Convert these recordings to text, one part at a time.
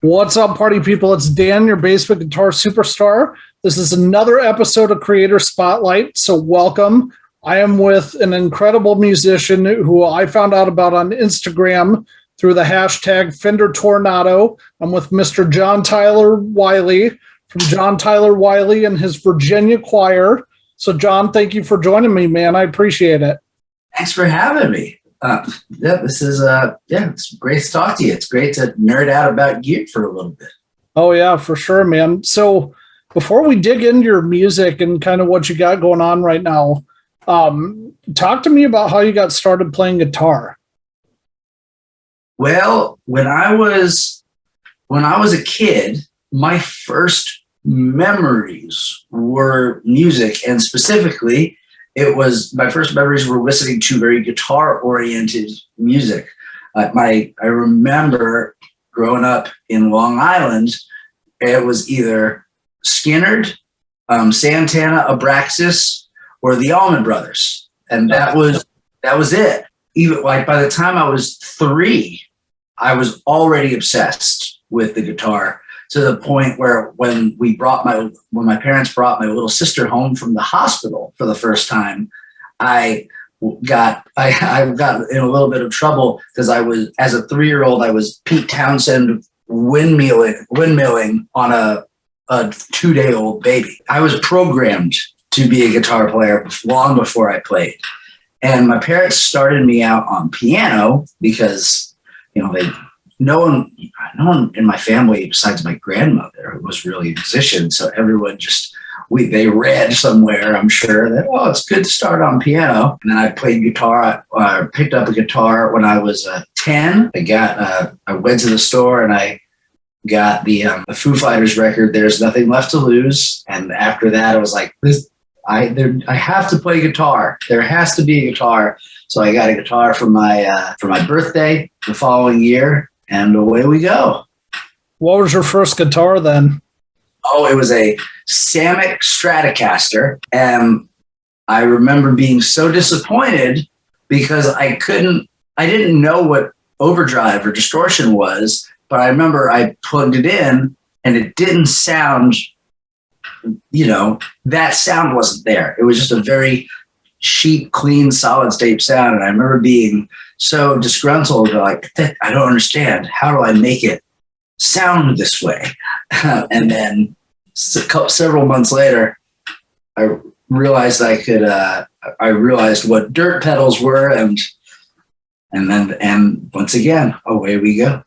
What's up, party people? It's Dan, your basement guitar superstar. This is another episode of Creator Spotlight, so welcome. I am with an incredible musician who I found out about on Instagram through the hashtag Fender Toronado. I'm with Mr. John Tyler Wiley from John Tyler Wiley and his Virginia Choir. So, John, thank you for joining me, man. I appreciate it. Thanks for having me. It's great to talk to you. It's great to nerd out about gear for a little bit. Oh, yeah, for sure, man. So before we dig into your music and kind of what you got going on right now, talk to me about how you got started playing guitar. Well, when I was a kid, my first memories were music, and specifically my first memories were listening to very guitar-oriented music. I remember growing up in Long Island, it was either Skynyrd, Santana, Abraxas, or the Allman Brothers, and that was it. Even like by the time I was 3, I was already obsessed with the guitar, to the point where when my parents brought my little sister home from the hospital for the first time, I got in a little bit of trouble because as a 3-year-old, I was Pete Townsend windmilling on a 2-day-old baby. I was programmed to be a guitar player long before I played. And my parents started me out on piano because, no one in my family besides my grandmother was really a musician. So everyone they read somewhere, I'm sure, that, it's good to start on piano. And then I played guitar. I picked up a guitar when I was 10. I went to the store and I got the Foo Fighters record, There's Nothing Left to Lose. And after that, I was like, I have to play guitar. There has to be a guitar. So I got a guitar for my birthday the following year, and away we go. What was your first guitar then? Oh, it was a Samick Stratocaster, and I remember being so disappointed because I didn't know what overdrive or distortion was, but I remember I plugged it in and it didn't sound, that sound wasn't there. It was just a very cheap, clean, solid state sound. And I remember being so disgruntled, like, I don't understand. How do I make it sound this way? And then several months later, I realized I realized what dirt pedals were, and once again, away we go.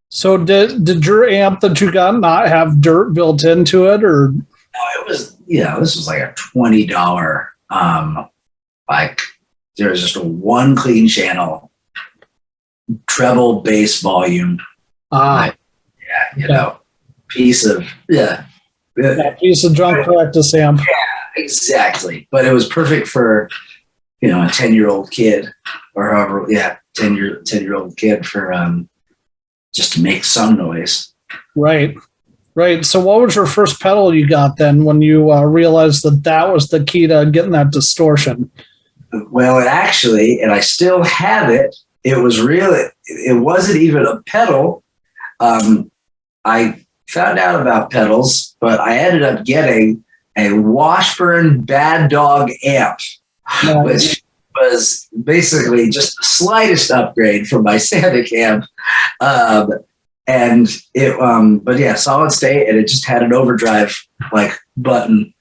So did your amp that you got not have dirt built into it, or? No, it was, this was like a $20, there was just a one clean channel, treble bass volume. Piece of junk practice amp. Yeah, exactly. But it was perfect for, a 10-year-old kid, or however, 10-year-old kid for just to make some noise. Right. So what was your first pedal you got then when you realized that was the key to getting that distortion? Well, and I still have it. It wasn't even a pedal. I found out about pedals, but I ended up getting a Washburn Bad Dog amp, which was basically just the slightest upgrade from my Samick amp. And it, solid state, and it just had an overdrive button.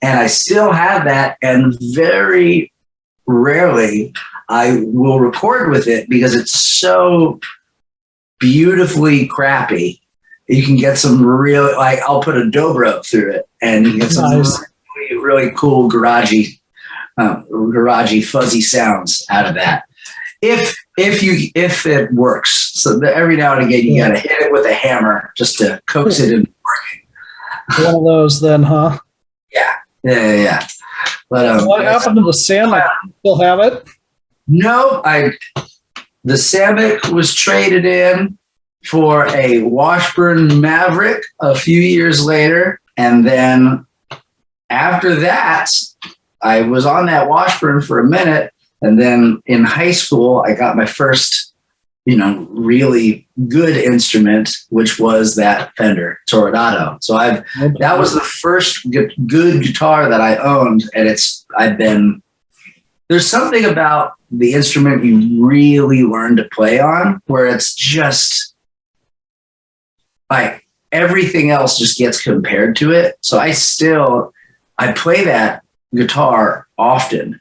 And I still have that, and very rarely I will record with it because it's so beautifully crappy. You can get some real, I'll put a dobro through it, and you can get some really, really cool garagey fuzzy sounds out of that. If it works. So every now and again, you got to hit it with a hammer just to coax it into working. One of those then, huh? Yeah. But what happened to the Samick? You still have it? No, the Samick was traded in for a Washburn Maverick a few years later, and then after that, I was on that Washburn for a minute, and then in high school, I got my first really good instrument, which was that Fender Toronado. So that was the first good guitar that I owned, and there's something about the instrument you really learn to play on where it's just like everything else just gets compared to it. So I play that guitar often.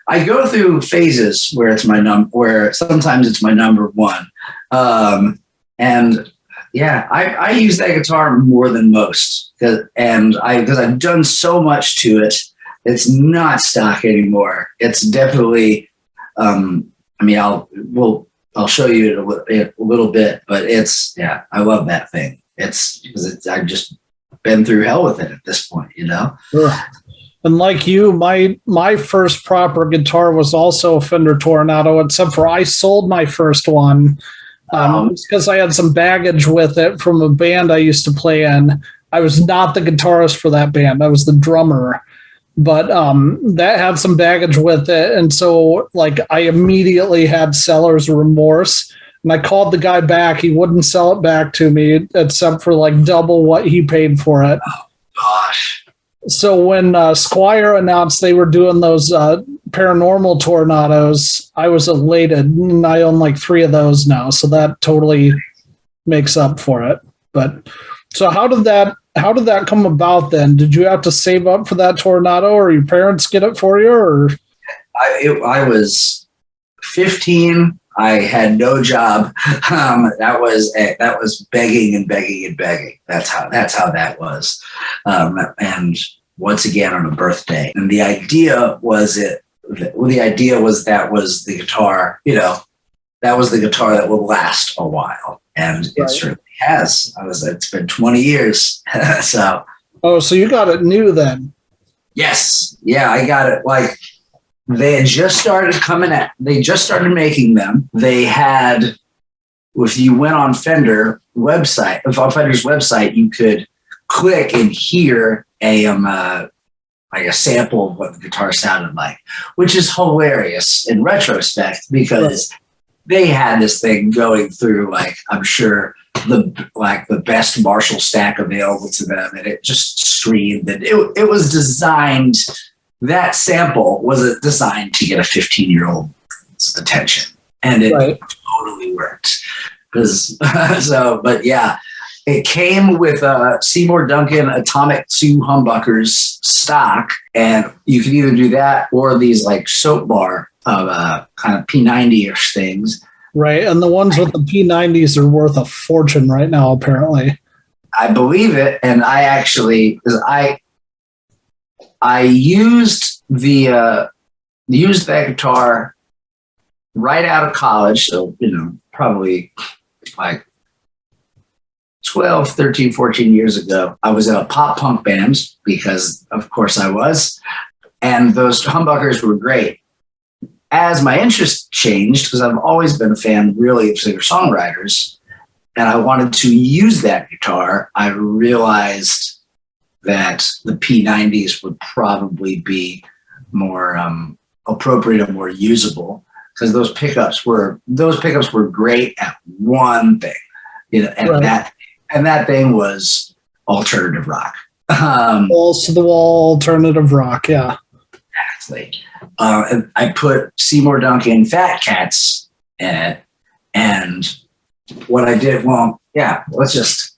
I go through phases where it's where sometimes it's my number one. And yeah, I use that guitar more than most because I've done so much to it. It's not stock anymore. It's definitely, I'll show you it a little bit, but I love that thing. I've just been through hell with it at this point, Sure. And like you, my first proper guitar was also a Fender Toronado, except for I sold my first one because I had some baggage with it from a band I used to play in. I was not the guitarist for that band. I was the drummer. But that had some baggage with it. And so I immediately had seller's remorse. And I called the guy back. He wouldn't sell it back to me except for double what he paid for it. Oh, gosh. So when Squire announced they were doing those paranormal Tornados, I was elated. And I own 3 of those now. So that totally makes up for it. But so how did that come about then? Did you have to save up for that Toronado, or your parents get it for you? Or I was 15. I had no job. That was begging and begging and begging. That's how that was. And once again on a birthday. And the idea was that was the guitar. That was the guitar that will last a while, and it certainly has. It's been 20 years. So. Oh, so you got it new then? Yes. Yeah, I got it. They had just started they just started making them. They had, if you went on Fender's website, you could click and hear a sample of what the guitar sounded like, which is hilarious in retrospect because they had this thing going through, I'm sure, the best Marshall stack available to them, and it just screamed. And it was designed. That sample was designed to get a 15-year-old's attention, and it totally worked. But yeah, it came with a Seymour Duncan Atomic 2 humbuckers stock, and you can either do that or these soap bar of kind of P90-ish things. Right, and the ones with the P90s are worth a fortune right now, apparently. I believe it, and I actually, because I used that guitar right out of college, so probably 12, 13, 14 years ago. I was in a pop punk band because, of course, I was, and those humbuckers were great. As my interest changed, because I've always been a fan, really, of singer-songwriters, and I wanted to use that guitar, I realized that the P90s would probably be more appropriate and more usable, because those pickups were great at one thing, and that thing was alternative rock. Balls to the wall alternative rock, yeah. Exactly. And I put Seymour Duncan Fat Cats in it, and what I did, I'll just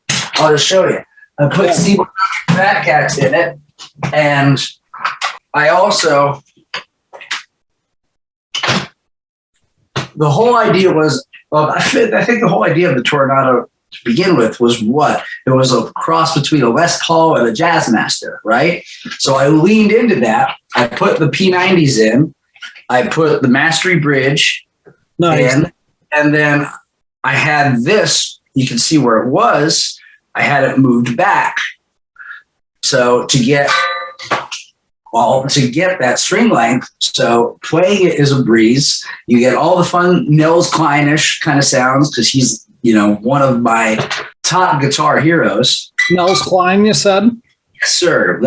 show you. I put Seymour Duncan Fat Cats in it, and I also, the whole idea was, I think the whole idea of the Toronado to begin with was what? It was a cross between a Les Paul and a Jazzmaster, right? So I leaned into that. I put the P90s in. I put the Mastery Bridge in. And then I had this. You can see where it was. I had it moved back. So to get that string length, so playing it is a breeze. You get all the fun Nels Kleinish kind of sounds because he's, one of my top guitar heroes. Nels Klein, you said? Yes, sir.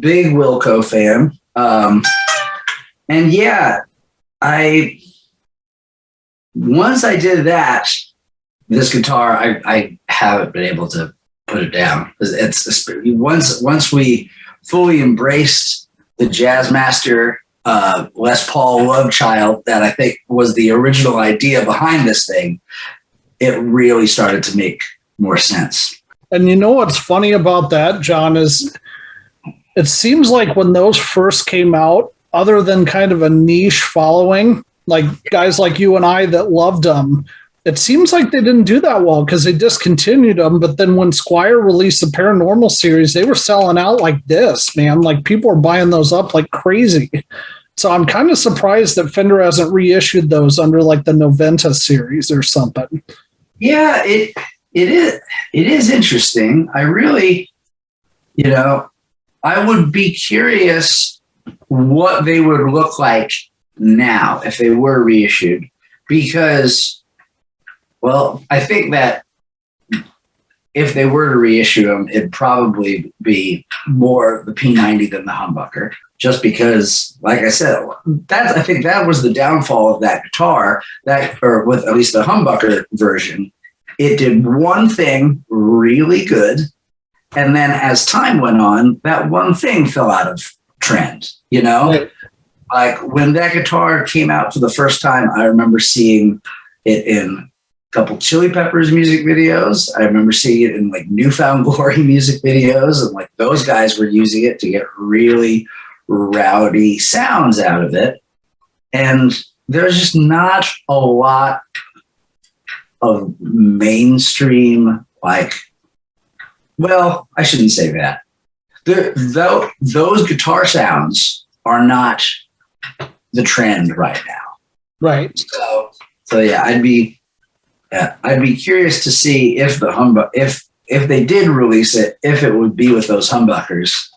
Big Wilco fan. And yeah, I once I did that, this guitar, I haven't been able to put it down. It's once we fully embraced the Jazzmaster Les Paul love child that I think was the original idea behind this thing, it really started to make more sense. And you know what's funny about that, John, is it seems like when those first came out, other than kind of a niche following, like guys like you and I that loved them, it seems like they didn't do that well because they discontinued them. But then when Squier released the Paranormal series, they were selling out like this, man. Like people were buying those up like crazy. So I'm kind of surprised that Fender hasn't reissued those under like the Noventa series or something. Yeah, it is interesting. I really, I would be curious what they would look like now if they were reissued, because, well, I think that if they were to reissue them, it'd probably be more the P90 than the humbucker, just because, like I said, I think that was the downfall of that guitar, or with at least the humbucker version. It did one thing really good, and then as time went on, that one thing fell out of trend, Right. Like when that guitar came out for the first time, I remember seeing it in a couple Chili Peppers music videos. I remember seeing it in like Newfound Glory music videos, and like those guys were using it to get really rowdy sounds out of it. And there's just not a lot of mainstream, like, well, I shouldn't say that. Those guitar sounds are not the trend right now. Right. So yeah, I'd be curious to see if if they did release it, if it would be with those humbuckers,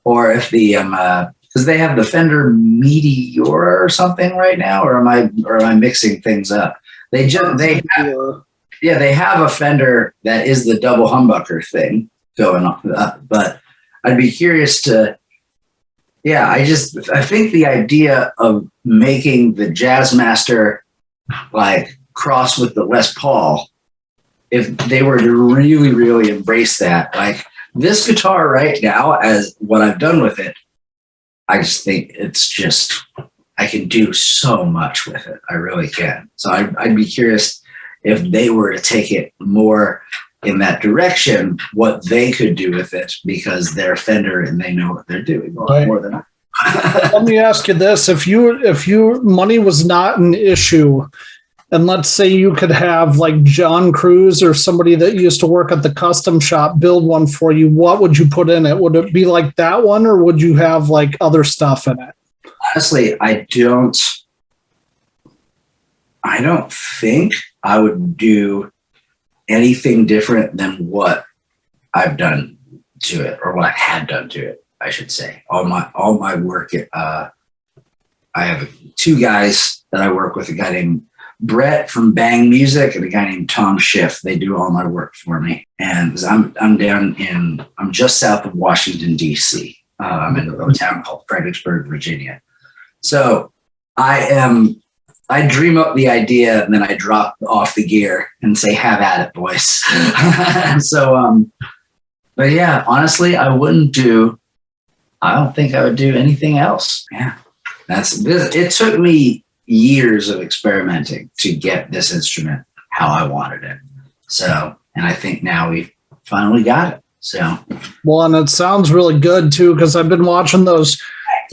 or if the because they have the Fender Meteor or something right now, or am I mixing things up? They have a Fender that is the double humbucker thing going on, but I'd be curious to. Yeah, I think the idea of making the Jazzmaster like cross with the Les Paul, if they were to really, really embrace that, like this guitar right now, as what I've done with it, I just think I can do so much with it. I really can. So I'd be curious if they were to take it more in that direction, what they could do with it, because they're Fender and they know what they're doing a lot more than I. Let me ask you this: if you money was not an issue, and let's say you could have like John Cruz or somebody that used to work at the custom shop build one for you, what would you put in it? Would it be like that one, or would you have like other stuff in it? Honestly, I don't think I would do anything different than what I've done to it, or what I had done to it, I should say. All my work, I have two guys that I work with, a guy named Brett from Bang Music and a guy named Tom Schiff. They do all my work for me. And I'm just south of Washington, D.C. I'm in a little town called Fredericksburg, Virginia. So I dream up the idea and then I drop off the gear and say, have at it, boys. So, but yeah, honestly, I don't think I would do anything else. Yeah. It took me years of experimenting to get this instrument how I wanted it. So, and I think now we've finally got it. So, well, and it sounds really good too, because I've been watching those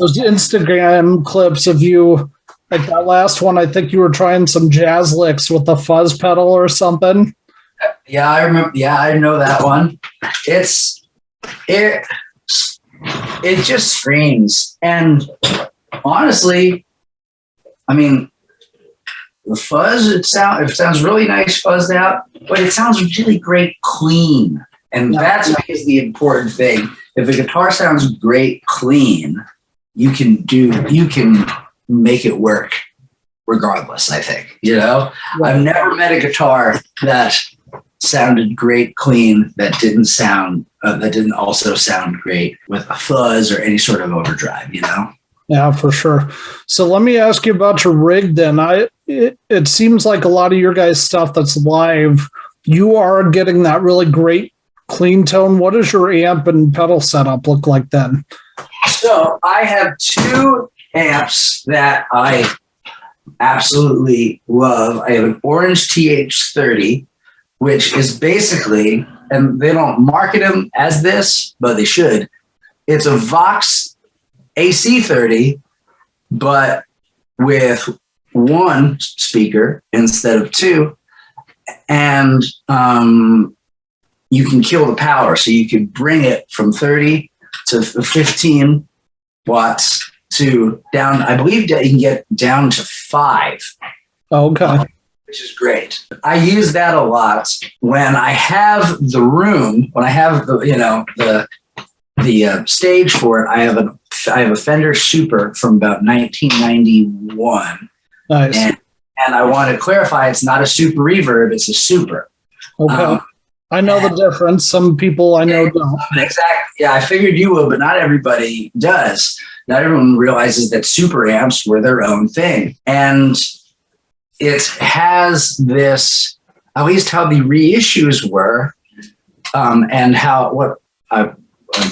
Instagram clips of you. Like that last one, I think you were trying some jazz licks with the fuzz pedal or something. Yeah, I remember. Yeah, I know that one. It just screams. And honestly, I mean, the fuzz, it sounds really nice fuzzed out, but it sounds really great clean. And that's the important thing. If a guitar sounds great clean, you can make it work regardless, I think. Right. I've never met a guitar that sounded great clean that didn't also sound great with a fuzz or any sort of overdrive. Yeah, for sure. So let me ask you about your rig then. It seems like a lot of your guys' stuff that's live, you are getting that really great clean tone. What does your amp and pedal setup look like then? So I have two amps that I absolutely love. I have an Orange TH30, which is basically, and they don't market them as this, but they should. It's a Vox AC30, but with one speaker instead of two. And you can kill the power. So you could bring it from 30 to 15 watts to down, I believe that you can get down to 5. Okay. Which is great. I use that a lot when I have the room, when I have the stage for it. I have a Fender Super from about 1991. Nice. And I want to clarify, it's not a Super Reverb, it's a Super. Okay. I know the difference. Some people I know don't. Exactly. Yeah, I figured you would, but not everybody does. Not everyone realizes that super amps were their own thing. And it has this, at least how the reissues were, and how a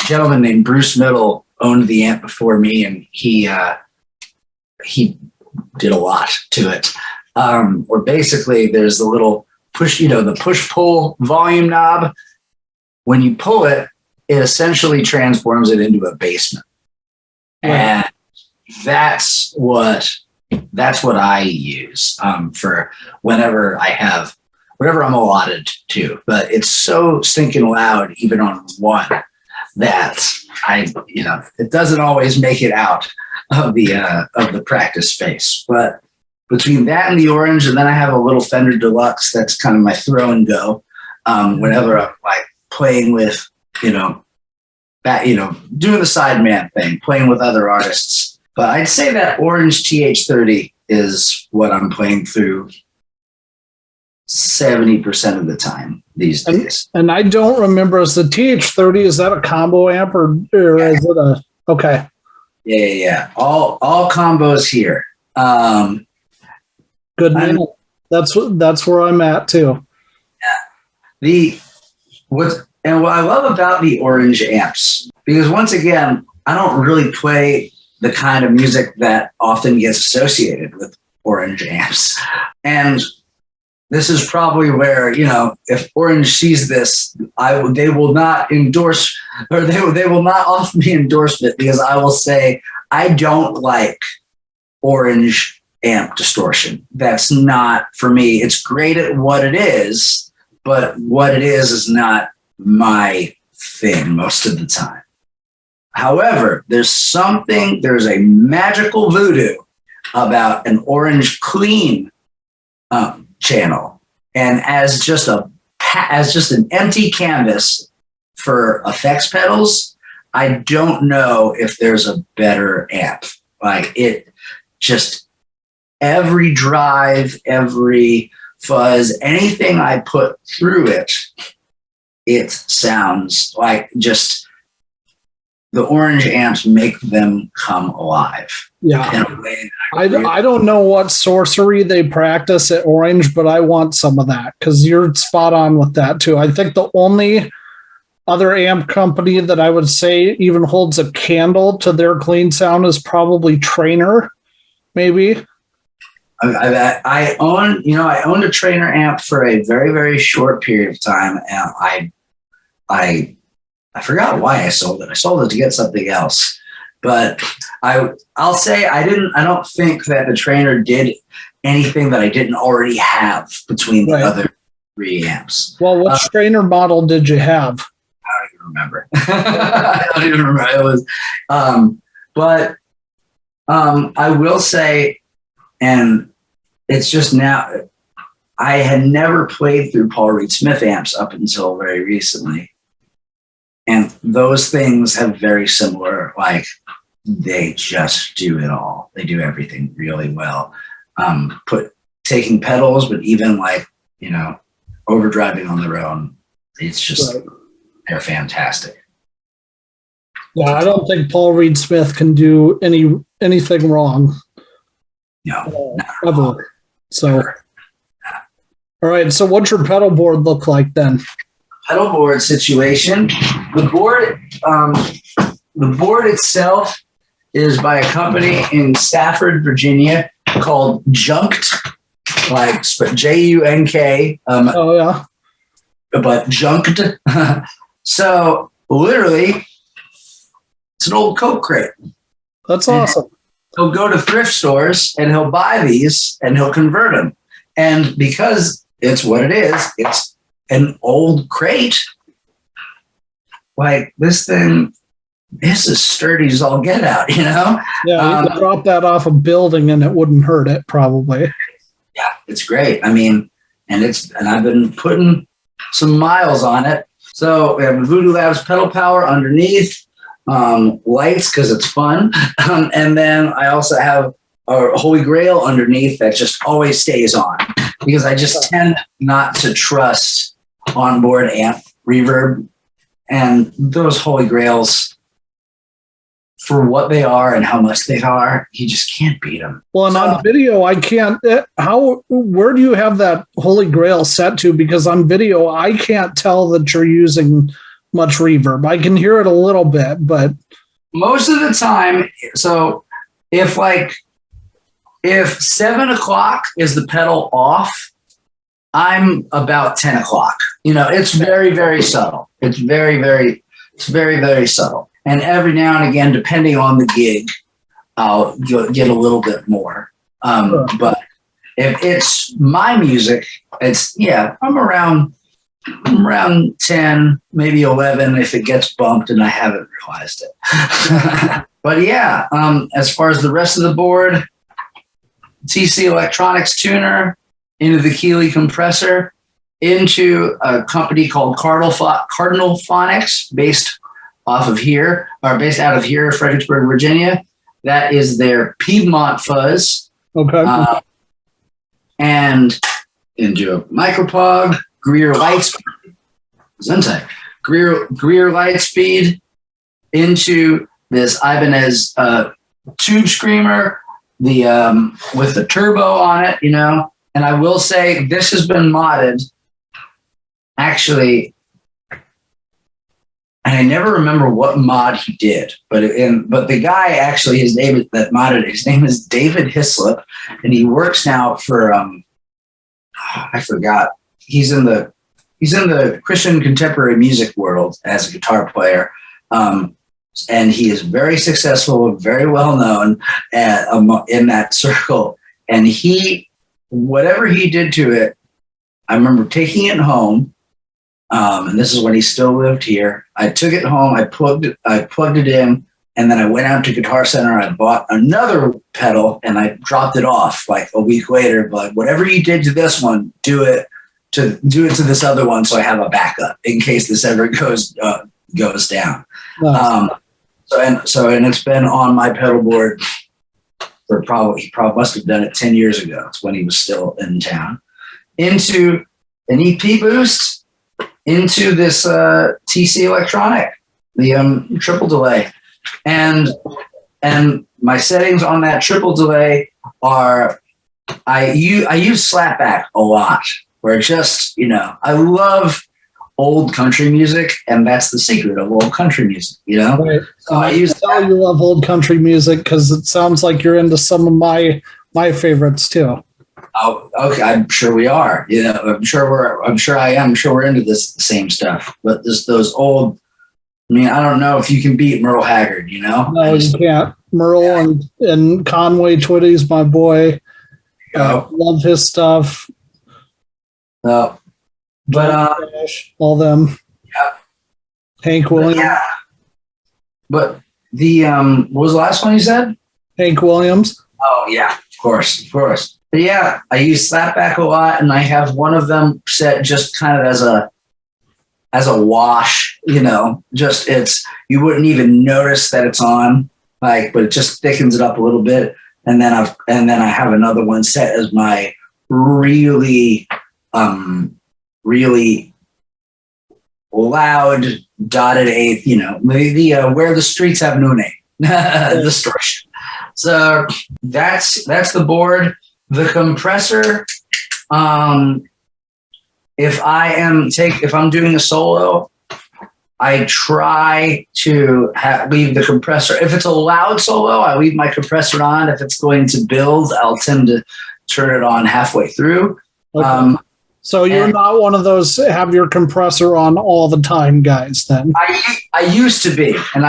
gentleman named Bruce Middle owned the amp before me, and he did a lot to it. Where basically there's the little push, the push-pull volume knob. When you pull it, it essentially transforms it into a basement. Right. And that's what I use for whenever I'm allotted to. But it's so stinking loud, even on one, that it doesn't always make it out of the practice space. But between that and the Orange, and then I have a little Fender Deluxe that's kind of my throw and go whenever I'm like playing with, doing the sideman thing, playing with other artists. But I'd say that Orange TH30 is what I'm playing through 70% of the time these days. And I don't remember, is the TH30, is that a combo amp or is it a, okay. Yeah. All combos here. Good man. That's where I'm at too. Yeah. What I love about the Orange amps, because once again, I don't really play the kind of music that often gets associated with Orange amps. And this is probably where, if Orange sees this, they will not endorse, or they will not offer me endorsement, because I will say, I don't like Orange amp distortion. That's not for me. It's great at what it is, but what it is not my thing most of the time. However, there's a magical voodoo about an Orange clean channel, and as just an empty canvas for effects pedals, I don't know if there's a better amp. Like it just, every drive, every fuzz, anything I put through it, it sounds like just the Orange amps make them come alive. Yeah. I don't know what sorcery they practice at Orange, but I want some of that, because you're spot on with that too. I think the only other amp company that I would say even holds a candle to their clean sound is probably Trainer, maybe. I owned a Trainer amp for a very, very short period of time, and I forgot why I sold it. I sold it to get something else. But I'll say I don't think that the Trainer did anything that I didn't already have between the other 3 amps. Well, what Trainer model did you have? I don't even remember. I don't even remember. It was, but I will say, and it's just now, I had never played through Paul Reed Smith amps up until very recently. And those things have very similar, like they just do it all. They do everything really well. Taking pedals, but even like, overdriving on their own. It's just, they're fantastic. Yeah, I don't think Paul Reed Smith can do any anything wrong. No, Ever. So, all right. So, what's your pedal board look like then? Pedalboard situation. The board itself is by a company in Stafford, Virginia, called Junked, like Junk. Oh yeah. But Junked. So literally, it's an old Coke crate. That's awesome. He'll go to thrift stores and he'll buy these and he'll convert them. And because it's what it is, it's an old crate. Like this thing, this is sturdy as all get out, you know? Yeah, you could drop that off a building and it wouldn't hurt it probably. Yeah, it's great. I mean, and I've been putting some miles on it. So we have Voodoo Labs pedal power underneath, lights because it's fun. And then I also have a Holy Grail underneath that just always stays on because I just tend not to trust onboard amp reverb. And those Holy Grails, for what they are and how much they are, you just can't beat them. Well, and on video, I can't. Where do you have that Holy Grail set to? Because on video, I can't tell that you're using much reverb. I can hear it a little bit, but most of the time. So if 7 o'clock is the pedal off, I'm about 10 o'clock. You know, it's very, very subtle. It's very, very subtle. And every now and again, depending on the gig, I'll get a little bit more. But if it's my music, I'm around 10, maybe 11 if it gets bumped and I haven't realized it. But yeah, as far as the rest of the board, TC Electronics tuner, into the Keeley compressor, into a company called Cardinal Phonics, based out of here, Fredericksburg, Virginia. That is their Piedmont fuzz. okay. And into a Micropog, Greer Lightspeed, Greer Lightspeed, into this Ibanez tube screamer, with the turbo on it, you know. And I will say this has been modded, actually. And I never remember what mod he did, but the guy actually, his name is David Hislop, and he works now for I forgot. He's in the Christian contemporary music world as a guitar player, and he is very successful, very well known in that circle. And whatever he did to it, I remember taking it home. And this is when he still lived here. I took it home, I plugged it in, and then I went out to Guitar Center. I bought another pedal and I dropped it off like a week later. But whatever you did to this one, do it to this other one, so I have a backup in case this ever goes down. Nice. And it's been on my pedal board for he probably must have done it 10 years ago. It's when he was still in town. Into an EP boost, into this TC Electronic, the triple delay. And my settings on that triple delay are, I use slapback a lot, where just, you know, I love old country music, and that's the secret of old country music, you know? Right. So I use you love old country music because it sounds like you're into some of my favorites too. Oh, okay. I'm sure we are. You know, I'm sure we're into the same stuff. But just those old. I mean, I don't know if you can beat Merle Haggard. You know, no, you can't. Merle and Conway Twitty's my boy. Love his stuff. But all them. Yeah. Hank Williams. Yeah. But what was the last one you said? Hank Williams. Oh yeah, of course. But yeah, I use slapback a lot, and I have one of them set just kind of as a wash, you know, just you wouldn't even notice that it's on, but it just thickens it up a little bit. And then I have another one set as my really loud dotted eighth, you know, maybe where the streets have no name, distortion. So that's the board. The compressor. If I'm doing a solo, I try to leave the compressor. If it's a loud solo, I leave my compressor on. If it's going to build, I'll tend to turn it on halfway through. Okay. So you're not one of those have your compressor on all the time guys then? I used to be, and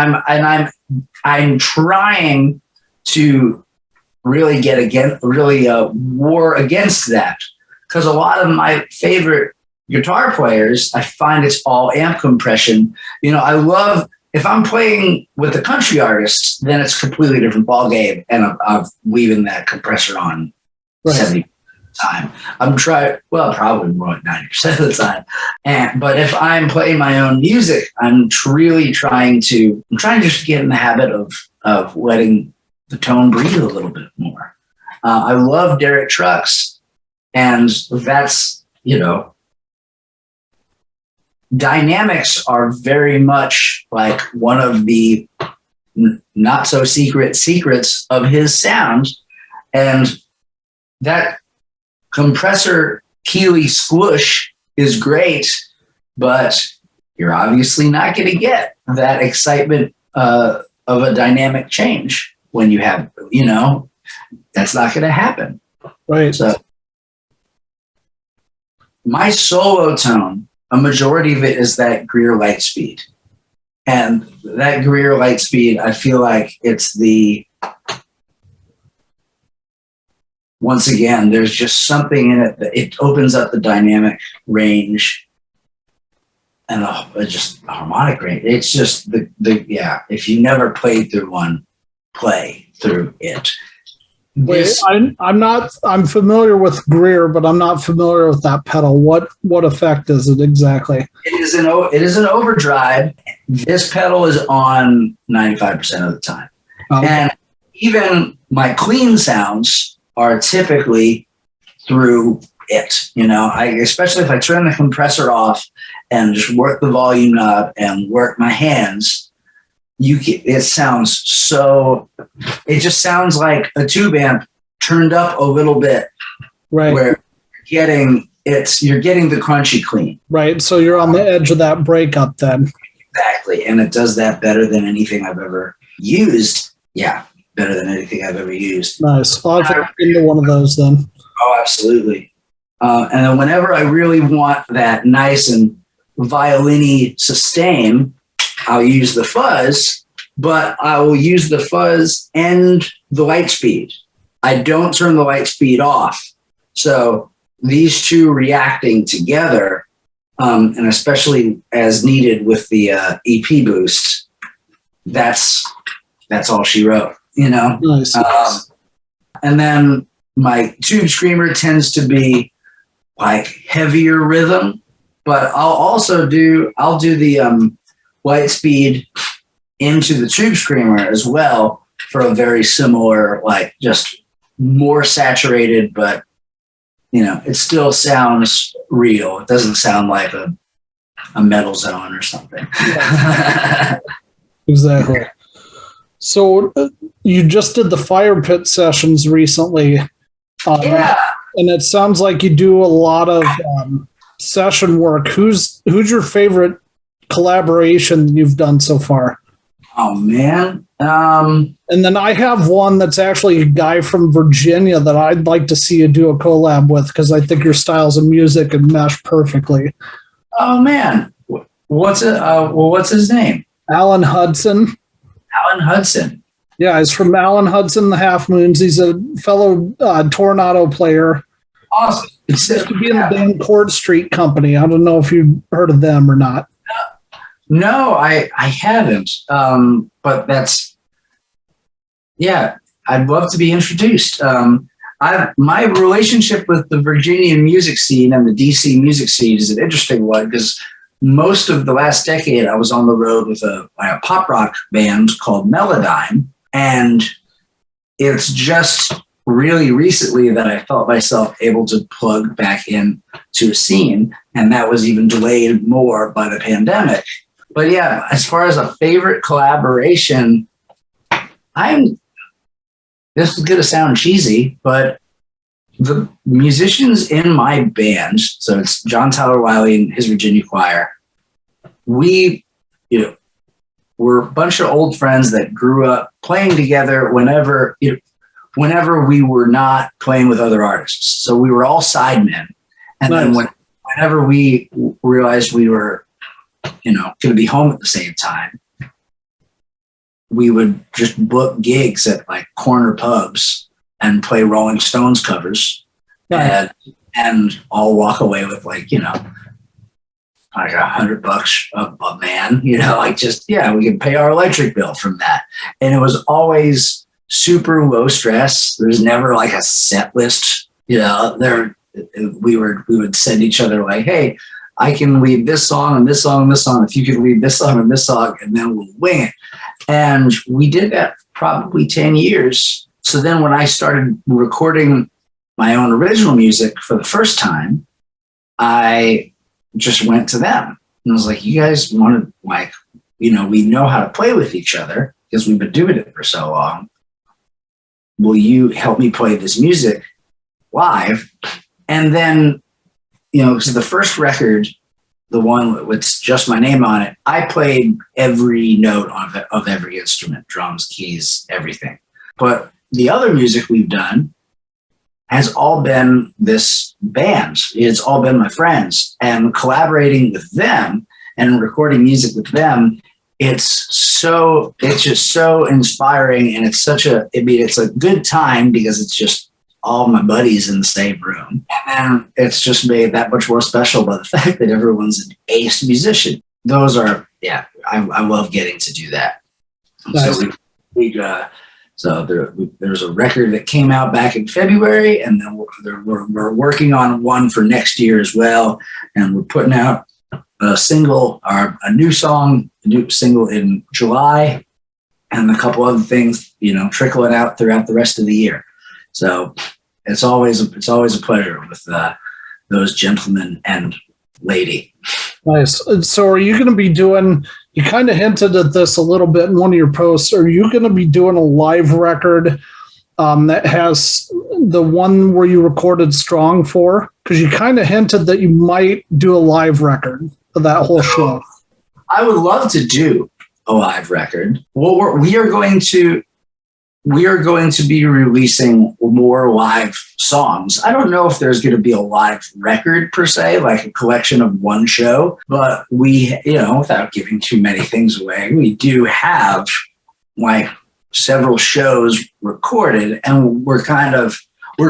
I'm trying to really war against that, because a lot of my favorite guitar players, I find it's all amp compression. I love, if I'm playing with a country artist, then it's a completely different ballgame, and I'm leaving that compressor on 70% of the time. Probably more like 90% of the time. But if I'm playing my own music, I'm really trying to just get in the habit of letting the tone breathe a little bit more. I love Derek Trucks, and that's, dynamics are very much like one of the not so secrets of his sound. And that compressor Keeley squish is great, but you're obviously not going to get that excitement of a dynamic change when you have, that's not going to happen. Right. So my solo tone, a majority of it is that Greer Lightspeed. And that Greer Lightspeed, I feel like it's once again, there's just something in it that it opens up the dynamic range and just harmonic range. It's just if you never played through one, play through it. I'm familiar with Greer, but I'm not familiar with that pedal. What effect is it exactly? It is an overdrive. This pedal is on 95% of the time. And even my clean sounds are typically through it. Especially if I turn the compressor off and just work the volume knob and work my hands, it just sounds like a tube amp turned up a little bit, right? Where you're getting the crunchy clean, right? So you're on the edge of that breakup then. Exactly, and it does that better than anything I've ever used. Yeah, better than anything I've ever used. Nice. I'll have to look into one of those then. Oh, absolutely. And then whenever I really want that nice and violin-y sustain, I'll use the fuzz, but I will use the fuzz and the light speed. I don't turn the light speed off. So these two reacting together, and especially as needed with the EP boost, that's all she wrote, Nice. And then my tube screamer tends to be like heavier rhythm, but I'll do the light speed into the tube screamer as well for a very similar, like just more saturated, but it still sounds real. It doesn't sound like a metal zone or something. Exactly. So you just did the fire pit sessions recently. Yeah. And it sounds like you do a lot of session work. Who's your favorite collaboration you've done so far? Oh man. And then I have one that's actually a guy from Virginia that I'd like to see you do a collab with, because I think your styles of music would mesh perfectly. Oh man. What's his name? Alan Hudson. Alan Hudson. Yeah, he's from Alan Hudson, the Half Moons. He's a fellow Toronado player. Awesome. He used to be in the band Court Street Company. I don't know if you've heard of them or not. No, I haven't. But I'd love to be introduced. My relationship with the Virginia music scene and the DC music scene is an interesting one, because most of the last decade I was on the road with a pop rock band called Melodyne, and it's just really recently that I felt myself able to plug back in to a scene, and that was even delayed more by the pandemic. But yeah, as far as a favorite collaboration, I'm this is going to sound cheesy, but the musicians in my band, so it's John Tyler Wiley and his Virginia choir, we, we're a bunch of old friends that grew up playing together whenever we were not playing with other artists. So we were all sidemen. And then whenever we realized we were, going to be home at the same time, we would just book gigs at like corner pubs and play Rolling Stones covers. Nice. And all walk away with like, like $100 a man, we can pay our electric bill from that. And it was always super low stress. There's never like a set list, we would send each other like, hey, I can lead this song and this song and this song. If you could lead this song and this song, and then we'll wing it. And we did that probably 10 years. So then when I started recording my own original music for the first time, I just went to them and I was like, you guys want to we know how to play with each other because we've been doing it for so long. Will you help me play this music live? And then, so the first record, the one with just my name on it, I played every note of every instrument, drums, keys, everything. But the other music we've done has all been this band. It's all been my friends, and collaborating with them and recording music with them. It's just so inspiring. And it's it's a good time because it's just all my buddies in the same room. And then it's just made that much more special by the fact that everyone's an ace musician. Those are, I love getting to do that. Nice. So there's a record that came out back in February, and then we're working on one for next year as well. And we're putting out a new single in July, and a couple other things, trickling out throughout the rest of the year. So it's always a pleasure with those gentlemen and lady. Nice. So are you going to be doing, you kind of hinted at this a little bit in one of your posts, are you going to be doing a live record that has the one where you recorded Strong for? Because you kind of hinted that you might do a live record of that whole show. I would love to do a live record. Well, we are going to be releasing more live songs. I don't know if there's going to be a live record per se, like a collection of one show, but we, without giving too many things away, we do have like several shows recorded, and we're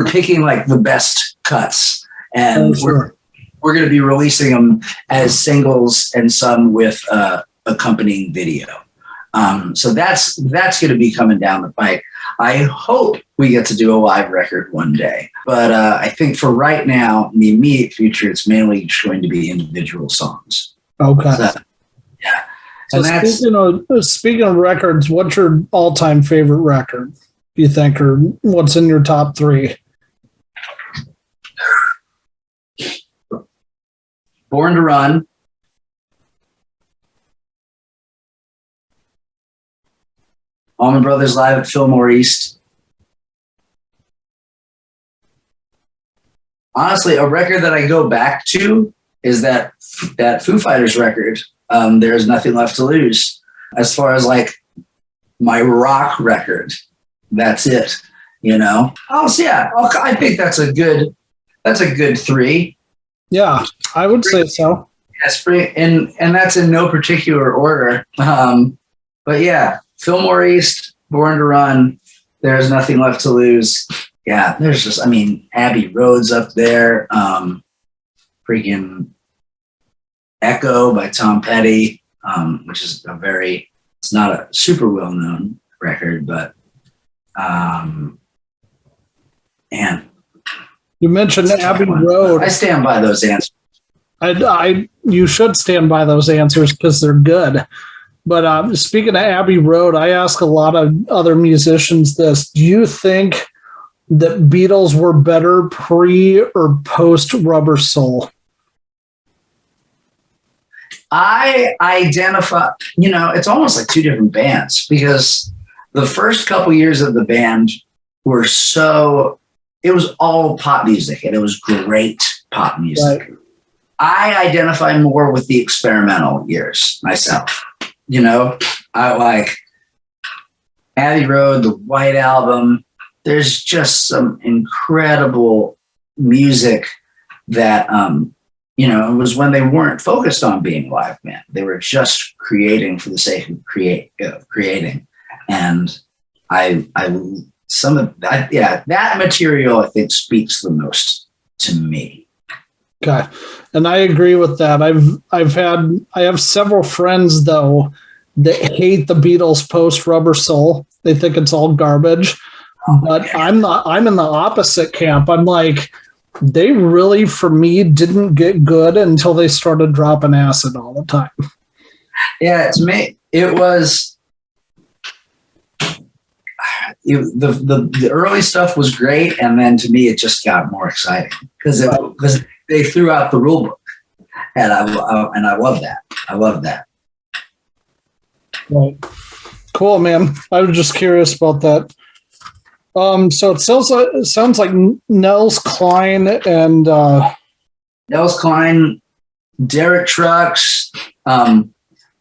picking like the best cuts, and we're going to be releasing them as singles and some with accompanying video. So that's going to be coming down the pike. I hope we get to do a live record one day, but I think for right now, in the immediate future, it's mainly just going to be individual songs. Okay. So, yeah. So speaking of records, what's your all-time favorite record, do you think, or what's in your top three? Born to Run. Allman Brothers Live at Fillmore East. Honestly, a record that I go back to is that Foo Fighters record, There's Nothing Left to Lose. As far as like my rock record, that's it, I think that's a good three. Yeah, I would say so. Yes, and that's in no particular order. But yeah, Fillmore East, Born to Run, There's Nothing Left to Lose. Yeah, there's just, Abbey Road's up there. Freaking Echo by Tom Petty, which is it's not a super well-known record, but, and you mentioned Abbey Road. I stand by those answers. You should stand by those answers because they're good. But speaking of Abbey Road, I ask a lot of other musicians this. Do you think that Beatles were better pre or post Rubber Soul? I identify, it's almost like two different bands, because the first couple years of the band were so, it was all pop music, and it was great pop music. Right. I identify more with the experimental years myself. You know, I like Abbey Road, the White Album. There's just some incredible music that, you know, it was when they weren't focused on being a live band. They were just creating for the sake of creating. And that material, I think, speaks the most to me. Okay. And I agree with that. I have several friends though that hate the Beatles post Rubber Soul. They think it's all garbage. But I'm in the opposite camp. I'm like, they really, for me, didn't get good until they started dropping acid all the time. Yeah, to me, it was the early stuff was great, and then to me, it just got more exciting because they threw out the rule book, and I love that. I love that. Right. Cool, man. I was just curious about that. So it sounds like Nels Cline and Nels Cline, Derek Trucks,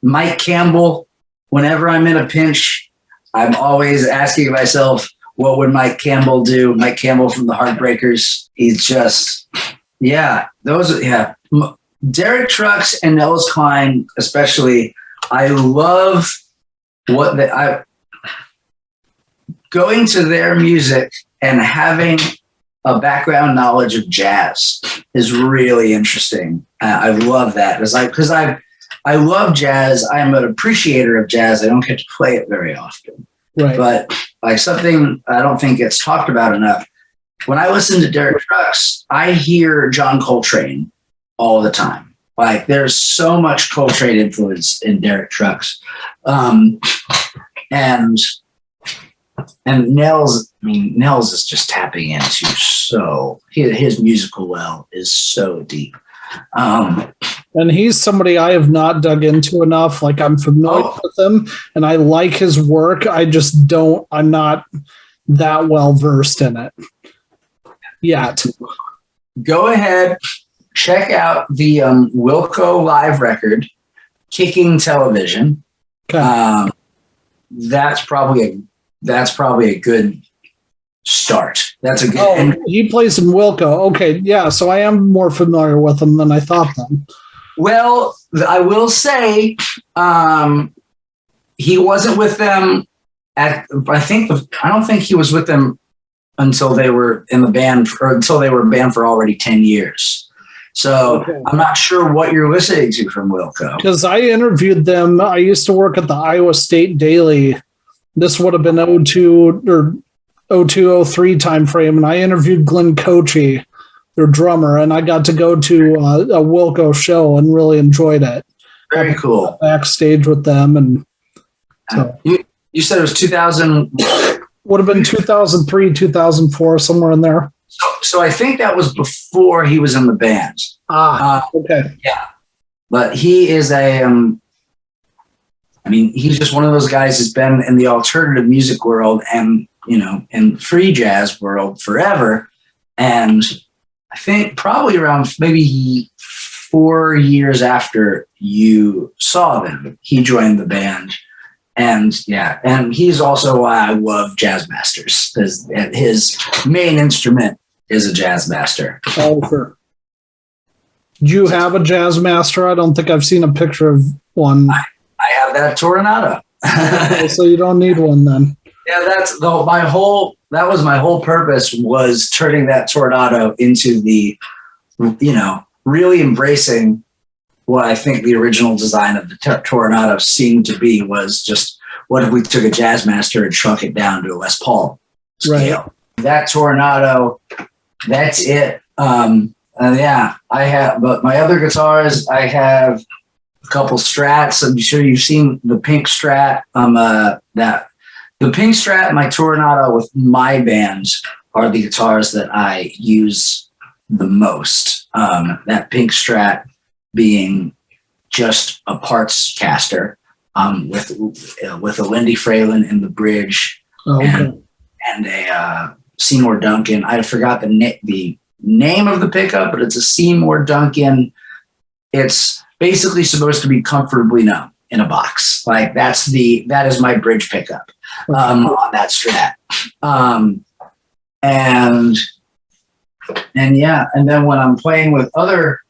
Mike Campbell. Whenever I'm in a pinch, I'm always asking myself, what would Mike Campbell do? Mike Campbell from the Heartbreakers. He's just, Derek Trucks and Nels Cline, especially. I love going to their music and having a background knowledge of jazz is really interesting. I love that. It's like, because I love jazz. I'm an appreciator of jazz. I don't get to play it very often. right. But like something I don't think gets talked about enough. When I listen to Derek Trucks, I hear John Coltrane all the time. Like there's so much Coltrane influence in Derek Trucks. And Nels, Nels is just tapping into his musical well is so deep. And he's somebody I have not dug into enough. Like I'm familiar with him and I like his work. I'm not that well versed in it yet. Go ahead, check out the Wilco live record, Kicking Television. Okay. That's probably a good start. That's a good. He plays in Wilco. Okay, yeah. So I am more familiar with him than I thought. Then. Well, I will say, he wasn't with them. I don't think he was with them until they were in the band, or until they were banned for already 10 years. So okay. I'm not sure what you're listening to from Wilco. Because I interviewed them. I used to work at the Iowa State Daily. This would have been 02 or 0203 timeframe, and I interviewed Glenn Cochee, their drummer, and I got to go to a Wilco show and really enjoyed it. Very cool. Backstage with them, and so you said it was 2000. Would have been 2003, 2004, somewhere in there. So I think that was before he was in the band. Okay. Yeah, but he is he's just one of those guys who's been in the alternative music world and, in free jazz world forever. And I think probably around maybe 4 years after you saw them, he joined the band. And he's also why I love Jazz Masters, because his main instrument is a Jazz Master. Oh, sure. Do you have a Jazz Master? I don't think I've seen a picture of one. I have that Toronado. So you don't need one then. Yeah, that was my whole purpose, was turning that Toronado into the, really embracing what I think the original design of the Toronado seemed to be, was just, what if we took a Jazz Master and shrunk it down to a Les Paul scale? Right. That Toronado, that's it. I have, but my other guitars, I have a couple Strats. I'm sure you've seen the pink Strat. The pink Strat, my Toronado with my bands are the guitars that I use the most. That pink Strat being just a parts caster with a Lindy Fralin in the bridge, and a Seymour Duncan. I forgot the name of the pickup, but it's a Seymour Duncan. It's basically supposed to be comfortably numb in a box. Like that is my bridge pickup on that Strat. And then when I'm playing with other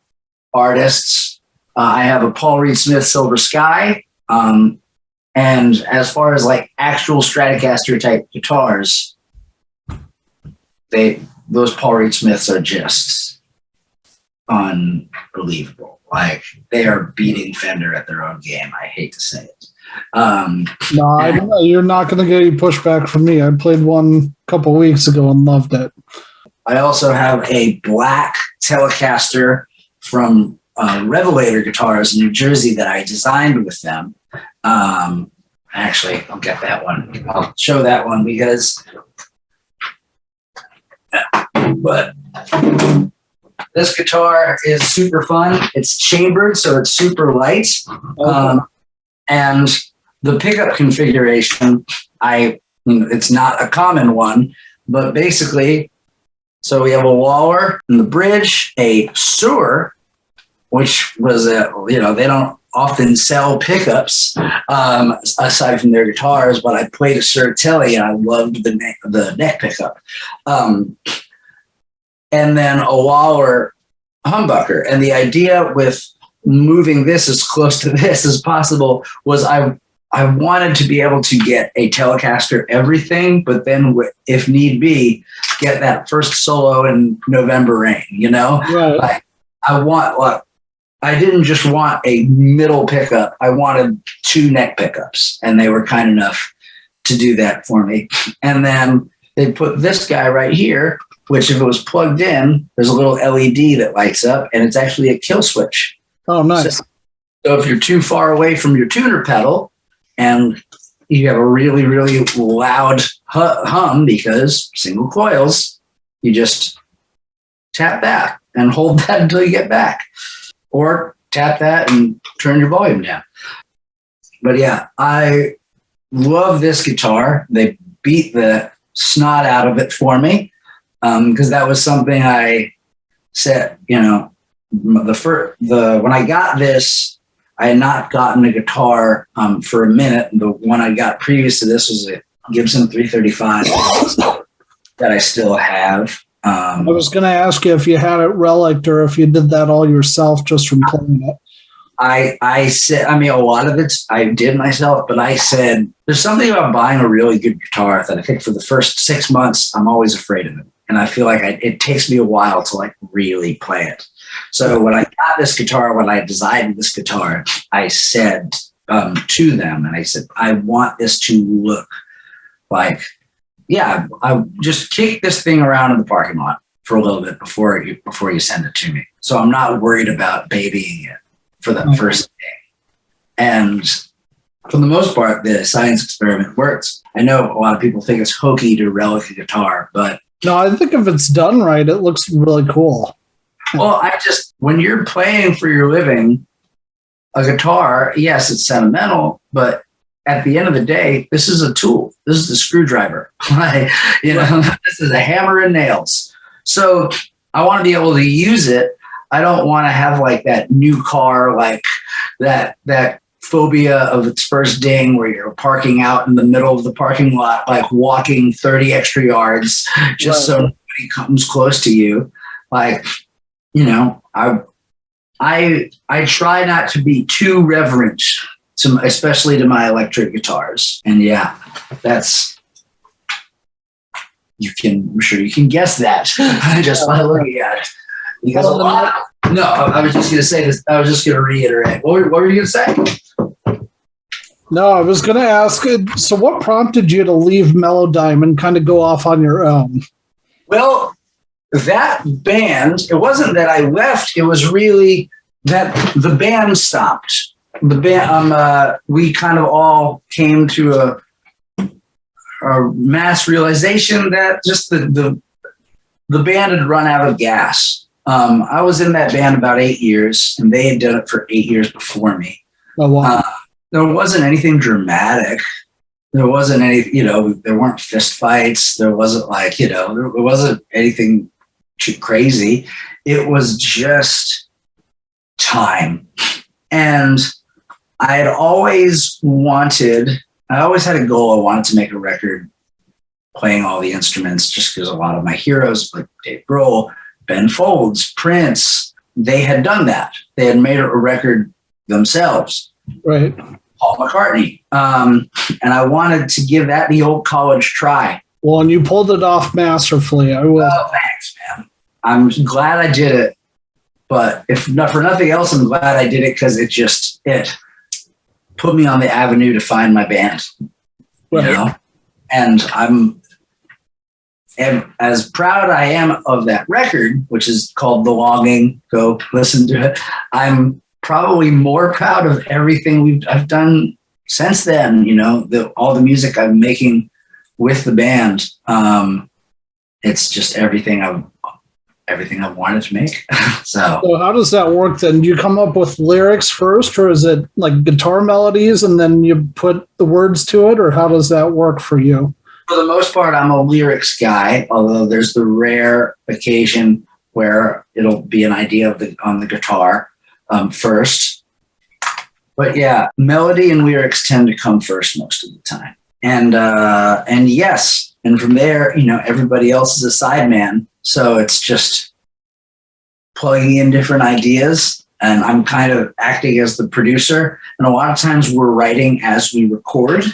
artists, I have a Paul Reed Smith Silver Sky. And as far as like actual Stratocaster type guitars, those Paul Reed Smiths are just unbelievable. Like they are beating Fender at their own game. I hate to say it. No, you're not going to get any pushback from me. I played one a couple weeks ago and loved it. I also have a black Telecaster from Revelator Guitars in New Jersey that I designed with them. Actually, I'll get that one. I'll show that one because, but this guitar is super fun. It's chambered, so it's super light. And the pickup configuration, it's not a common one, but basically, so we have a Waller in the bridge, a Sewer, which was they don't often sell pickups aside from their guitars, but I played a Sir Telly and I loved the neck pickup. And then a Waller humbucker. And the idea with moving this as close to this as possible was I wanted to be able to get a Telecaster everything, but then if need be, get that first solo in November Rain, Right. I didn't just want a middle pickup. I wanted 2 neck pickups, and they were kind enough to do that for me. And then they put this guy right here, which if it was plugged in, there's a little LED that lights up, and it's actually a kill switch. Oh, nice. So if you're too far away from your tuner pedal and you have a really, really loud hum because single coils, you just tap that and hold that until you get back. Or tap that and turn your volume down. But yeah, I love this guitar. They beat the snot out of it for me because that was something I said, when I got this, I had not gotten a guitar for a minute. The one I got previous to this was a Gibson 335 that I still have. I was going to ask you if you had it relic or if you did that all yourself just from playing it. I said, a lot of it I did myself, but I said, there's something about buying a really good guitar that I think for the first 6 months, I'm always afraid of it. And I feel like it takes me a while to like really play it. So when I got this guitar, when I designed this guitar, I said to them, and I said, I want this to look like, I just kick this thing around in the parking lot for a little bit before you send it to me. So I'm not worried about babying it for the first day. And for the most part, the science experiment works. I know a lot of people think it's hokey to relic a guitar, but no, I think if it's done right, it looks really cool. Well, when you're playing for your living, a guitar, yes, it's sentimental, but at the end of the day, this is a tool. This is a screwdriver. This is a hammer and nails. So I want to be able to use it. I don't want to have like that new car, like that phobia of its first ding where you're parking out in the middle of the parking lot, like walking 30 extra yards just so nobody comes close to you. Like, I try not to be too reverent, especially to my electric guitars. And I'm sure you can guess that just by looking at it. Because I was just going to say this. I was just going to reiterate. What were you going to say? No, I was going to ask, so what prompted you to leave Melodyne and kind of go off on your own? Well, that band, it wasn't that I left. It was really that the band stopped. The band, we kind of all came to a mass realization that just the band had run out of gas. I was in that band about 8 years, and they had done it for 8 years before me. Oh, wow. There wasn't anything dramatic. there wasn't any, there weren't fist fights. There wasn't like, there wasn't anything too crazy. It was just time. And I always had a goal. I wanted to make a record playing all the instruments, just because a lot of my heroes like Dave Grohl, Ben Folds, Prince, they had done that. They had made a record themselves. Right. Paul McCartney. And I wanted to give that the old college try. Well, and you pulled it off masterfully. I will. Oh, thanks, man. I'm glad I did it. But if not for nothing else, I'm glad I did it because it put me on the avenue to find my band. Right. And as proud I am of that record, which is called The Longing, go listen to it. I'm probably more proud of everything I've done since then. All the music I'm making with the band. It's just everything I've wanted to make. So how does that work then? Do you come up with lyrics first, or is it like guitar melodies and then you put the words to it, or how does that work for you? For the most part, I'm a lyrics guy, although there's the rare occasion where it'll be an idea on the guitar first. But yeah, melody and lyrics tend to come first most of the time. And yes, and from there, everybody else is a sideman. So it's just plugging in different ideas, and I'm kind of acting as the producer. And a lot of times we're writing as we record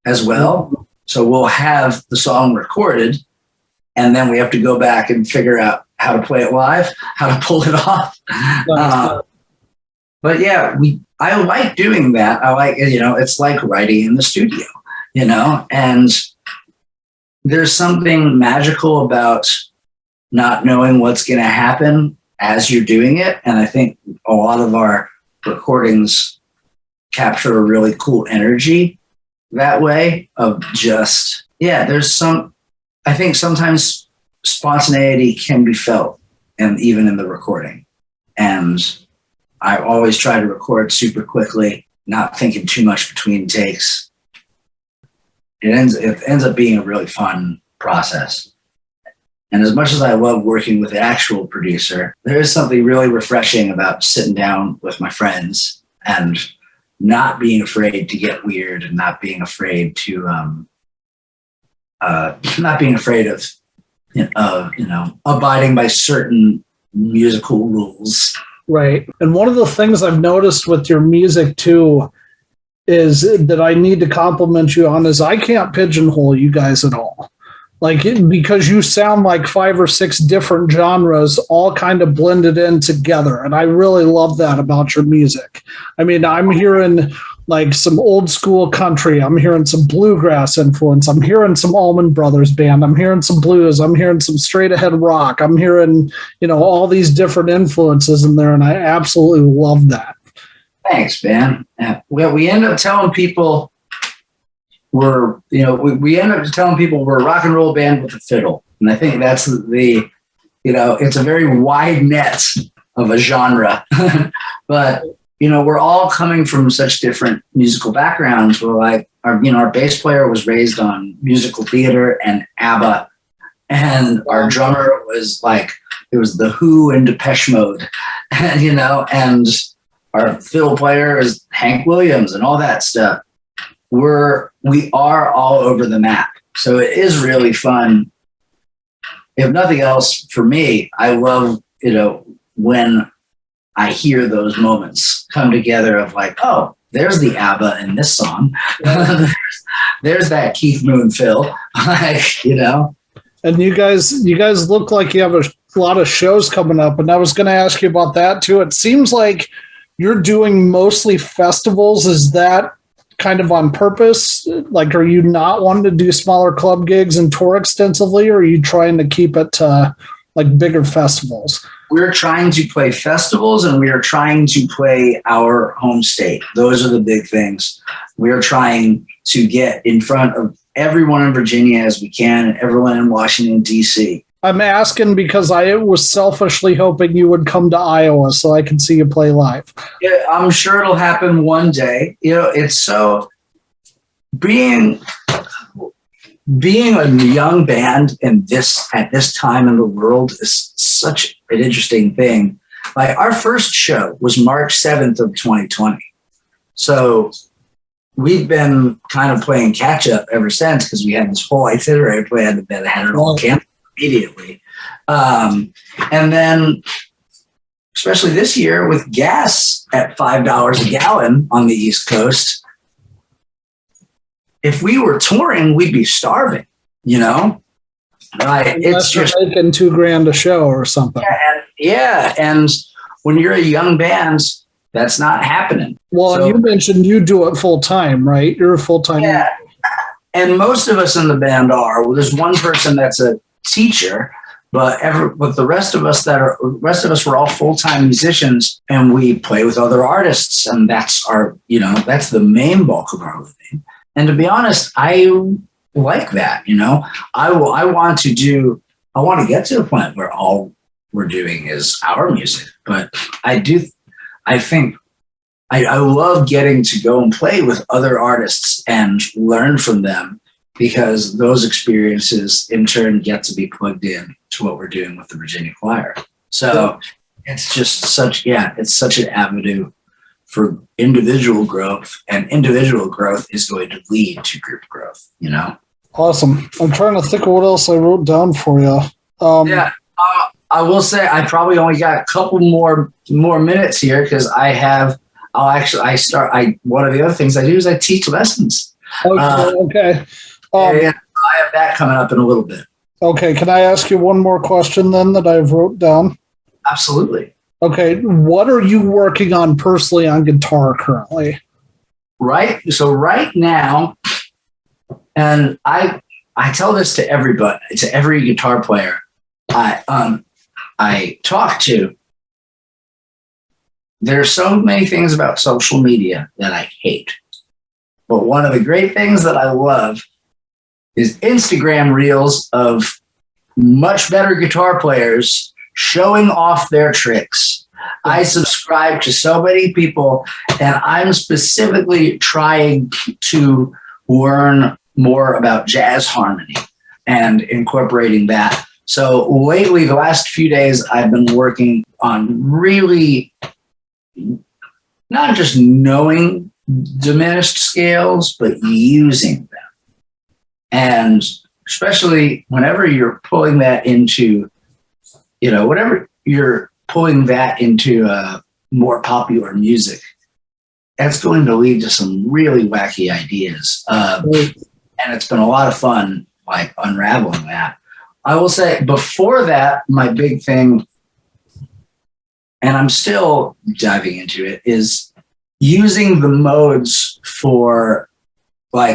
as well. So we'll have the song recorded, and then we have to go back and figure out how to play it live, how to pull it off. But yeah, I like doing that. I like, it's like writing in the studio, and there's something magical about not knowing what's going to happen as you're doing it. And I think a lot of our recordings capture a really cool energy that way of just, I think sometimes spontaneity can be felt, and even in the recording. And I always try to record super quickly, not thinking too much between takes. It ends up being a really fun process. And as much as I love working with the actual producer, there is something really refreshing about sitting down with my friends and not being afraid to get weird, and not being afraid to, abiding by certain musical rules. Right. And one of the things I've noticed with your music too is that I need to compliment you on is I can't pigeonhole you guys at all. Because you sound like 5 or 6 different genres all kind of blended in together. And I really love that about your music. I mean, I'm hearing like some old school country. I'm hearing some bluegrass influence. I'm hearing some Allman Brothers Band. I'm hearing some blues. I'm hearing some straight ahead rock. I'm hearing, all these different influences in there. And I absolutely love that. Thanks, man. We end up telling people we end up telling people we're a rock and roll band with a fiddle. And I think that's it's a very wide net of a genre. But, we're all coming from such different musical backgrounds. We're like, our bass player was raised on musical theater and ABBA. And our drummer was like, it was The Who and Depeche Mode, and our fiddle player is Hank Williams and all that stuff. We are all over the map. So it is really fun. If nothing else, for me, I love, when I hear those moments come together of like, oh, there's the ABBA in this song. there's that Keith Moon fill, And you guys look like you have a lot of shows coming up. And I was going to ask you about that too. It seems like you're doing mostly festivals. Is that kind of on purpose? Like, are you not wanting to do smaller club gigs and tour extensively, or are you trying to keep it to like bigger festivals? We're trying to play festivals, and we are trying to play our home state. Those are the big things. We're trying to get in front of everyone in Virginia as we can, and everyone in Washington, D.C. I'm asking because I was selfishly hoping you would come to Iowa so I can see you play live. Yeah, I'm sure it'll happen one day. It's so being being a young band at this time in the world is such an interesting thing. Like our first show was March 7th of 2020. So we've been kind of playing catch up ever since because we had this whole itinerary plan that had it all canceled immediately. And then, especially this year with gas at $5 a gallon on the East Coast, if we were touring, we'd be starving, you know? Right. It's just making $2,000 a show or something. Yeah. And when you're a young band, that's not happening. Well, so, you mentioned you do it full time, right? You're a full time. Yeah. And most of us in the band are. Well, there's one person that's a teacher, but the rest of us we're all full-time musicians, and we play with other artists, and that's that's the main bulk of our living. And to be honest, I like that. I want to get to the point where all we're doing is our music, but I think I love getting to go and play with other artists and learn from them, because those experiences in turn get to be plugged in to what we're doing with the Virginia Choir. So it's just such an avenue for individual growth, and individual growth is going to lead to group growth, Awesome. I'm trying to think of what else I wrote down for you. I will say I probably only got a couple more minutes here because one of the other things I do is I teach lessons. Okay. I have that coming up in a little bit. Okay. Can I ask you one more question then that I've wrote down? Absolutely. Okay. What are you working on personally on guitar currently? Right. So right now, and I tell this to everybody, to every guitar player I talk to. There's so many things about social media that I hate. But one of the great things that I love is Instagram reels of much better guitar players showing off their tricks. I subscribe to so many people, and I'm specifically trying to learn more about jazz harmony and incorporating that. So lately, the last few days, I've been working on really not just knowing diminished scales, but using them. And especially whenever you're pulling that into, more popular music, that's going to lead to some really wacky ideas. And it's been a lot of fun, like unraveling that. I will say before that, my big thing, and I'm still diving into it, is using the modes for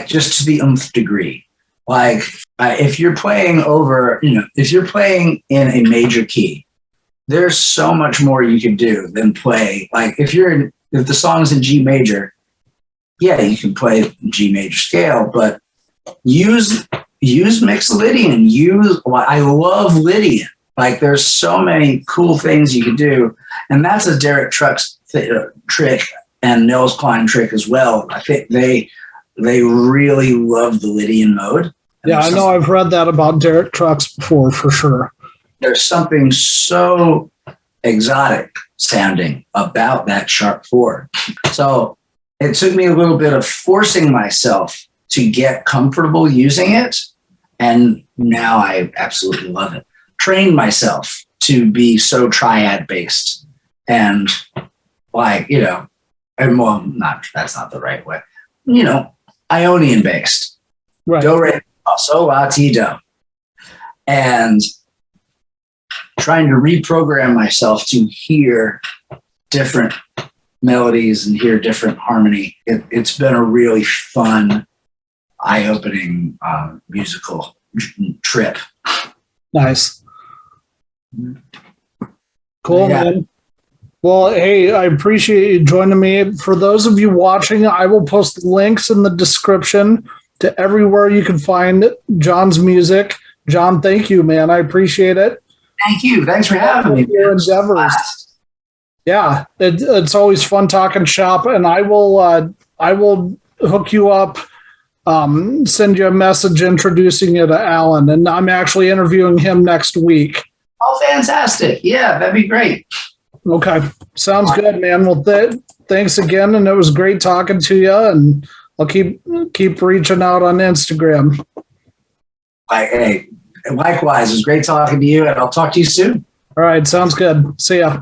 just to the nth degree. If you're playing if you're playing in a major key, there's so much more you can do than play. If the song's in G major, yeah, you can play G major scale, but use mixed Lydian. I love Lydian. There's so many cool things you can do, and that's a Derek Trucks trick and Nils Klein trick as well. I think they really love the Lydian mode. Yeah, I know. I've read that about Derek Trucks before, for sure. There's something so exotic sounding about that sharp four. So it took me a little bit of forcing myself to get comfortable using it, and now I absolutely love it. Trained myself to be so triad based and that's not the right way. Ionian based. Right. Do, re, mi, sol, la, ti, do. And trying to reprogram myself to hear different melodies and hear different harmony. It's been a really fun, eye-opening musical trip. Nice. Cool, yeah. Man. Well, hey, I appreciate you joining me. For those of you watching, I will post links in the description to everywhere you can find John's music. John, thank you, man. I appreciate it. Thank you. Thanks for having me. Your endeavors. Yeah, it's always fun talking shop, and I will hook you up send you a message introducing you to Alan. And I'm actually interviewing him next week. Oh, fantastic. Yeah, that'd be great. Okay. Sounds good, man. Well, thanks again. And it was great talking to you. And I'll keep reaching out on Instagram. Hey, likewise. It was great talking to you, and I'll talk to you soon. All right. Sounds good. See ya.